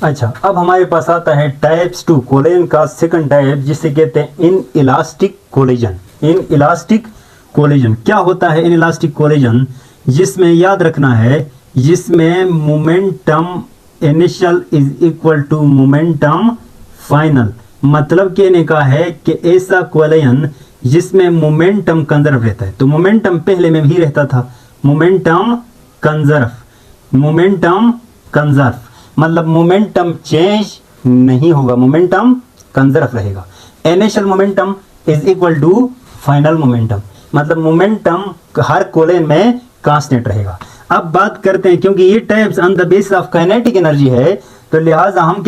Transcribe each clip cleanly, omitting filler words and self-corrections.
अच्छा, अब हमारे पास आता है टाइप्स 2 कोलेजन का सेकंड टाइप, जिसे कहते हैं in elastic collagen. In elastic collagen क्या होता है? इन इलास्टिक कोलेजन जिसमें याद रखना है, जिसमें momentum initial is equal to momentum final. मतलब कहने का है कि ऐसा कोलेजन जिसमें मोमेंटम कंजर्व रहता है। तो मोमेंटम पहले में भी रहता था, मोमेंटम कंजर्व, मोमेंटम कंजर्व मतलब मोमेंटम चेंज नहीं होगा, मोमेंटम कंजर्व रहेगा। Initial momentum is equal to final momentum, मतलब मोमेंटम हर कोलेजन में कांस्टेंट रहेगा। अब बात करते हैं, क्योंकि ये types on the basis of kinetic energy है, तो लिहाजा हम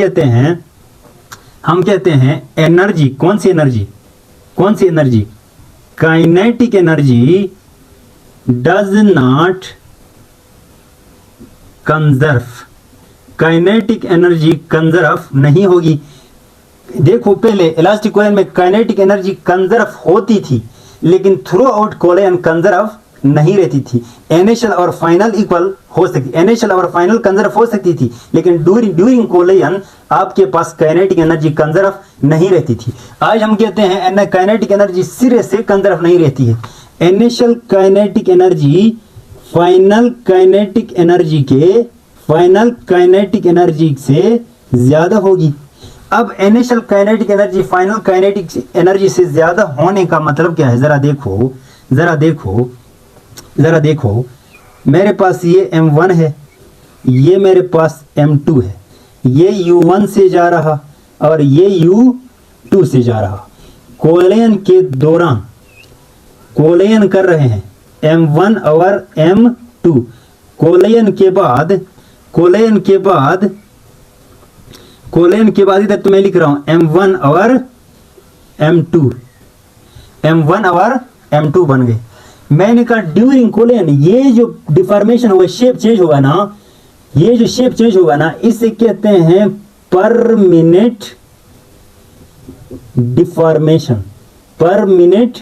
कहते हैं एनर्जी, कौन सी एनर्जी? कौन सी energy? Kinetic energy does not conserve, kinetic energy conserve नहीं होगी। देखो, पहले इलास्टिक कोलेजन में काइनेटिक एनर्जी कंजर्व होती थी, लेकिन थ्रू आउट कोलेजन कंजर्व नहीं रहती थी। इनिशियल और फाइनल इक्वल हो सकती, इनिशियल और फाइनल कंजर्व हो सकती थी, लेकिन ड्यूरिंग कोलेजन आपके पास काइनेटिक एनर्जी कंजर्व नहीं रहती थी। आज हम कहते हैं काइनेटिक एनर्जी सिरे से कंजर्व नहीं रहती है। Initial kinetic energy final kinetic energy से ज्यादा होगी। अब initial kinetic energy final kinetic energy से ज्यादा होने का मतलब क्या है? जरा देखो, मेरे पास ये m1 है, ये मेरे पास m2 है, ये u1 से जा रहा और ये u2 से जा रहा। कोलेजन के दौरान कोलेजन कर रहे हैं m1 और m2। कोलेजन के बाद इधर तो मैं लिख रहा हूं m1 और m2 बन गए। मैंने कहा ड्यूरिंग कोलेजन ये जो डिफॉर्मेशन होगा, शेप चेंज होगा ना, ये जो शेप चेंज होगा ना, इसे कहते हैं परमिनेंट डिफॉर्मेशन। परमिनेंट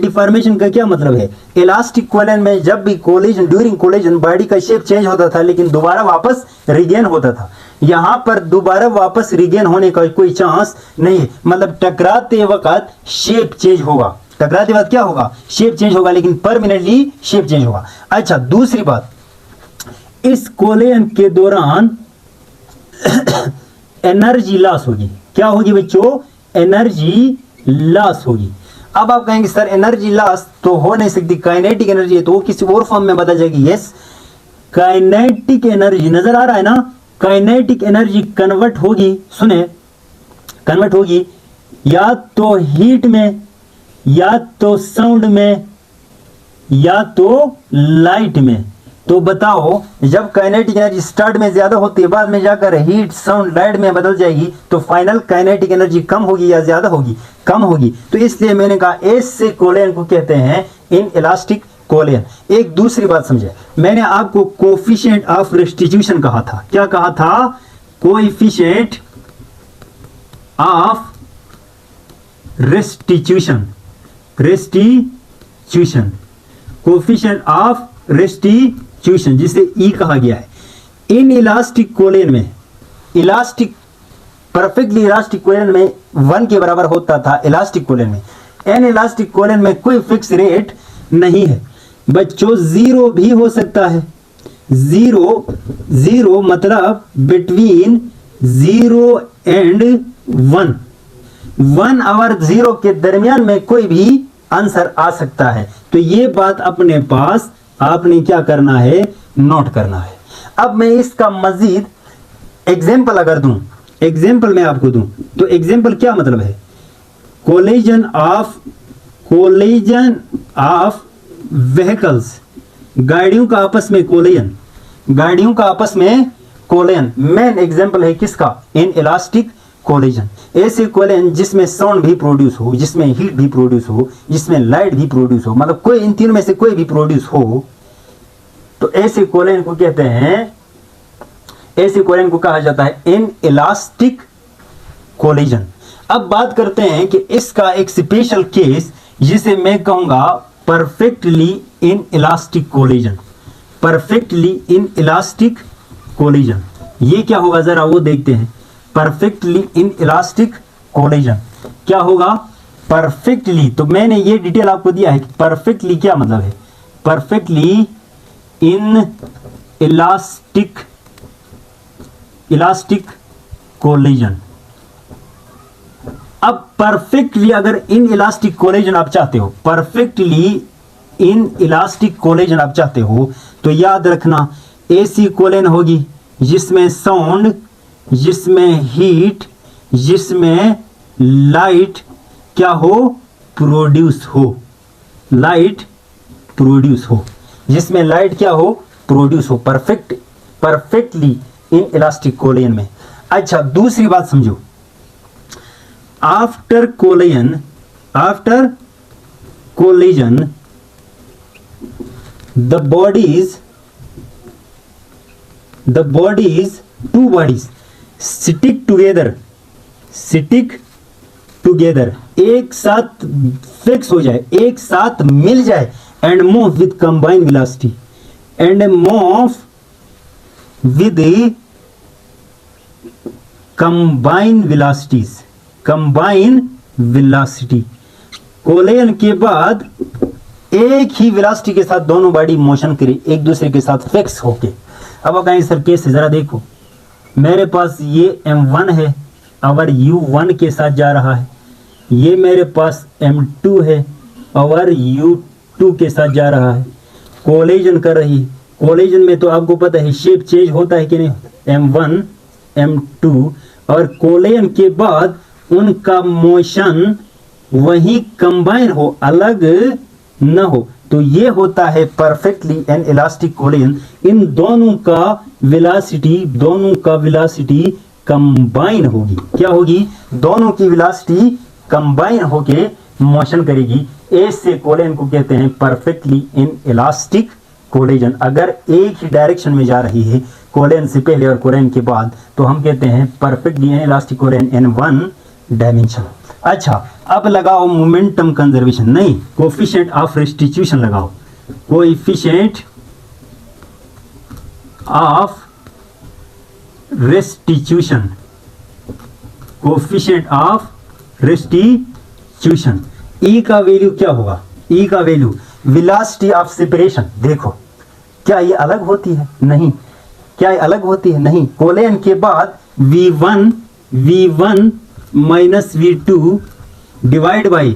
डिफॉर्मेशन का क्या मतलब है? इलास्टिक कोलेजन में जब भी ड्यूरिंग कोलेजन बॉडी का शेप चेंज होता था, लेकिन दोबारा वापस रिगेन होता था। यहां पर दोबारा वापस रिगेन होने का कोई चांस नहीं है, मतलब टकराते वक्त शेप चेंज होगा। टकराते वक्त क्या होगा? शेप चेंज होगा, लेकिन परमानेंटली शेप चेंज होगा। अच्छा, दूसरी बात, इस कोलेजन के दौरान एनर्जी लॉस होगी। क्या होगी बच्चों? एनर्जी लॉस होगी। अब आप कहेंगे सर एनर्जी लॉस तो हो नहीं सकती, काइनेटिक एनर्जी है तो वो किसी और फॉर्म में बदल जाएगी। यस, काइनेटिक एनर्जी नजर आ रहा है ना, काइनेटिक एनर्जी कन्वर्ट होगी, सुने, कन्वर्ट होगी या तो हीट में, या तो साउंड में, या तो लाइट में। तो बताओ, जब काइनेटिक एनर्जी स्टार्ट में ज्यादा होती है, बाद में जाकर हीट साउंड लाइट में बदल जाएगी, तो फाइनल काइनेटिक एनर्जी कम होगी या ज्यादा होगी? कम होगी। तो इसलिए मैंने कहा ऐसे कोलेजन को कहते हैं इन इलास्टिक कोलेजन। एक दूसरी बात समझे, मैंने आपको कोफिशिएंट ऑफ रेस्टिट्यूशन कहा था। क्या कहा था? Coefficient of restitution, coefficient of restitution, जिसे ई कहा गया है। इन इलास्टिक कोलेजन में, परफेक्टली इलास्टिक कोलेजन में 1 के बराबर होता था। इलास्टिक कोलेजन में, इन इलास्टिक कोलेजन में कोई फिक्स रेट नहीं है बच्चों, 0 भी हो सकता है। 0 मतलब बिटवीन 0 एंड 1 और 0 के दरमियान में कोई भी आंसर आ सकता है। तो ये बात अपने पास आपने क्या करना है? नोट करना है। अब मैं इसका मजीद एग्जाम्पल अगर दूं, एग्जाम्पल मैं आपको दूं, तो एग्जाम्पल क्या मतलब है? कोलिजन ऑफ व्हीकल्स, गाड़ियों का आपस में कोलिजन, मेन एग्जाम्पल है किसका? In elastic collision. ऐसे कोलिजन जिसमें साउंड भी प्रोड्यूस हो, जिसमें हीट भी प्रोड्यूस हो, जिसमें लाइट भी प्रोड्यूस हो, मतलब कोई इन तीनों में से कोई भी प्रोड्यूस हो, तो ऐसे कोलिजन को कहते हैं, ऐसे कोलिजन को कहा जाता है इन इलास्टिक कोलिजन। अब बात करते हैं कि इसका एक स्पेशल केस जिसे मैं कहूंगा perfectly inelastic collision. Perfectly inelastic collision. ये क्या होगा जरा वो देखते हैं। परफेक्टली इन इलास्टिक कोलिजन क्या होगा? परफेक्टली, तो मैंने ये डिटेल आपको दिया है कि परफेक्टली क्या मतलब है। Perfectly inelastic collision. अब परफेक्टली अगर इन इलास्टिक कोलिजन आप चाहते हो, परफेक्टली इन इलास्टिक कोलिजन आप चाहते हो, तो याद रखना एसी कोलन होगी जिसमें साउंड, जिसमें हीट, जिसमें लाइट क्या हो? प्रोड्यूस हो। लाइट प्रोड्यूस हो, जिसमें लाइट क्या हो? प्रोड्यूस हो। परफेक्टली इन इलास्टिक कोलिजन में। अच्छा, दूसरी बात समझो। After collision the bodies, two bodies stick together, एक साथ फिक्स हो जाए, एक साथ मिल जाए, and move with combined velocity, and move with combined velocity। Collision के बाद एक ही वेलोसिटी के साथ दोनों बॉडी मोशन करी, एक दूसरे के साथ फिक्स होके। अब आप कहेंगे सर कैसे? जरा देखो, मेरे पास ये M1 है और U1 के साथ जा रहा है, ये मेरे पास M2 है और U2 के साथ जा रहा है, कोलिजन कर रही। कोलिजन में तो आपको पता है शेप चेंज होता है कि नहीं? M1 M2, और कोलिजन के बाद उनका मोशन वही कंबाइन हो, अलग न हो, तो ये होता है परफेक्टली एन इलास्टिक कोलिजन। इन दोनों का वेलोसिटी कंबाइन होगी। क्या होगी? दोनों की वेलोसिटी कंबाइन होके मोशन करेगी। ऐसे कोलिजन को कहते हैं परफेक्टली इन इलास्टिक कोलिजन। अगर एक ही डायरेक्शन में जा रही है कोलिजन से पहले और कोलिजन के बाद, तो हम कहते हैं perfectly inelastic collision in one dimension. अच्छा, अब लगाओ मोमेंटम कंजर्वेशन, नहीं कोफिशिएंट ऑफ रेस्टिट्यूशन लगाओ। Coefficient of restitution, coefficient of restitution. E का वैल्यू क्या होगा? ई का वैल्यू वेलोसिटी ऑफ सेपरेशन। देखो, क्या ये अलग होती है? नहीं। क्या ये अलग होती है? नहीं। कोलिजन के बाद V1 minus V2 divide by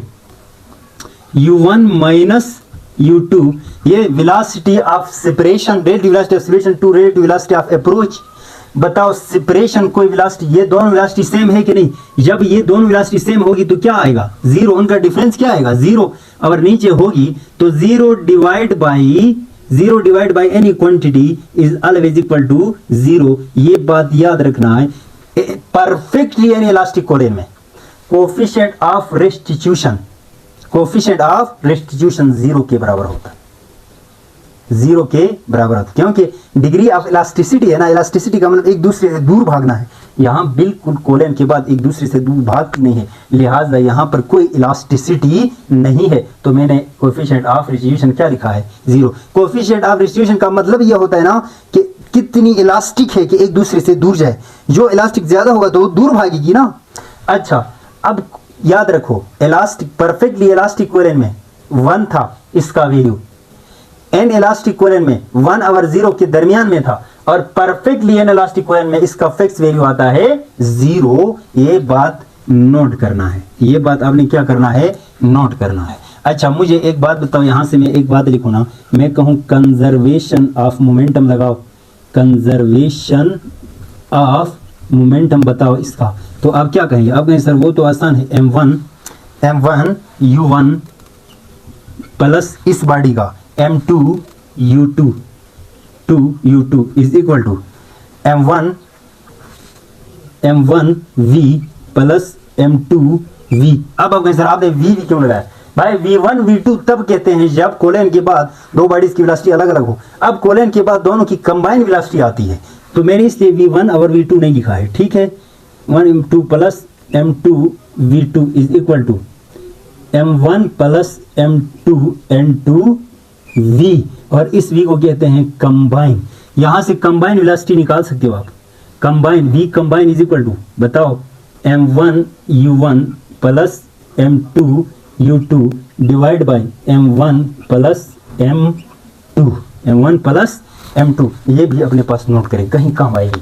U1 minus U2, ये velocity of separation, relative velocity of separation to relative velocity of approach. बताओ सेपरेशन कोई वेलोसिटी, ये दोनों वेलोसिटी सेम है कि नहीं? जब ये दोनों वेलोसिटी सेम होगी तो क्या आएगा? जीरो। उनका डिफरेंस क्या आएगा? जीरो। और नीचे होगी तो zero divide by any quantity is always equal to zero. ये बात याद रखना है। परफेक्टली एन इलास्टिक कोलिजन में कोफिशिएंट ऑफ रेस्टिट्यूशन जीरो के बराबर होता है, जीरो के बराबर होता है, क्योंकि डिग्री ऑफ इलास्टिसिटी है ना। इलास्टिसिटी का मतलब एक दूसरे से दूर भागना है। यहाँ बिल्कुल कोलिजन के बाद एक दूसरे से दूर भागती नहीं है, लिहाजा यहाँ पर कोई इलास्टिसिटी नहीं है। तो मैंने कोफिशिएंट ऑफ रेस्टिट्यूशन क्या लिखा है? जीरो। कोफिशिएंट ऑफ रेस्टिट्यूशन का मतलब यह होता है ना कि कितनी इलास्टिक है कि एक दूसरे से दूर जाए। जो इलास्टिक ज्यादा होगा तो वो दूर भागेगी ना। अच्छा, अब याद रखो, इलास्टिक परफेक्टली इलास्टिक कोलिजन में 1 था इसका वैल्यू, एन इलास्टिक कोलिजन में 1 और 0 के दरमियान में था, और परफेक्टली एन इलास्टिक कोलिजन में इसका फिक्स वैल्यू आता है 0। ये बात नोट करना है, ये बात आपने क्या करना है? नोट करना है। अच्छा, मुझे एक बात बताओ, यहां से मैं एक बात लिखूं ना, मैं कहूं कंजर्वेशन ऑफ मोमेंटम लगाओ, कंजर्वेशन ऑफ मोमेंटम बताओ इसका, तो आप क्या कहेंगे? आप कहेंगे सर वो तो आसान है, M1 U1 प्लस इस बॉडी का M2 U2 is equal to M1 V plus M2 V। अब आप कहें सर आपने V क्यों लगाया? भाई V1 V2 तब कहते हैं जब कोलिजन के बाद दो बॉडीज की वेलोसिटी अलग अलग हो। अब कोलिजन के बाद दोनों की कंबाइंड वेलोसिटी आती है, तो मैंने इसलिए V1 और V2 नहीं लिखा है, ठीक है। 1 plus M2 V2 is equal to M1 plus M2 N2 V, और इस V को कहते हैं कंबाइन। यहां से कंबाइन वेलोसिटी निकाल सकते हो आप। Combine V combine is equal to, बताओ, m1 u1 plus m2 u2 divide by m1 plus m2, m1 plus m2। ये भी अपने पास नोट करें, कहीं काम आएगी।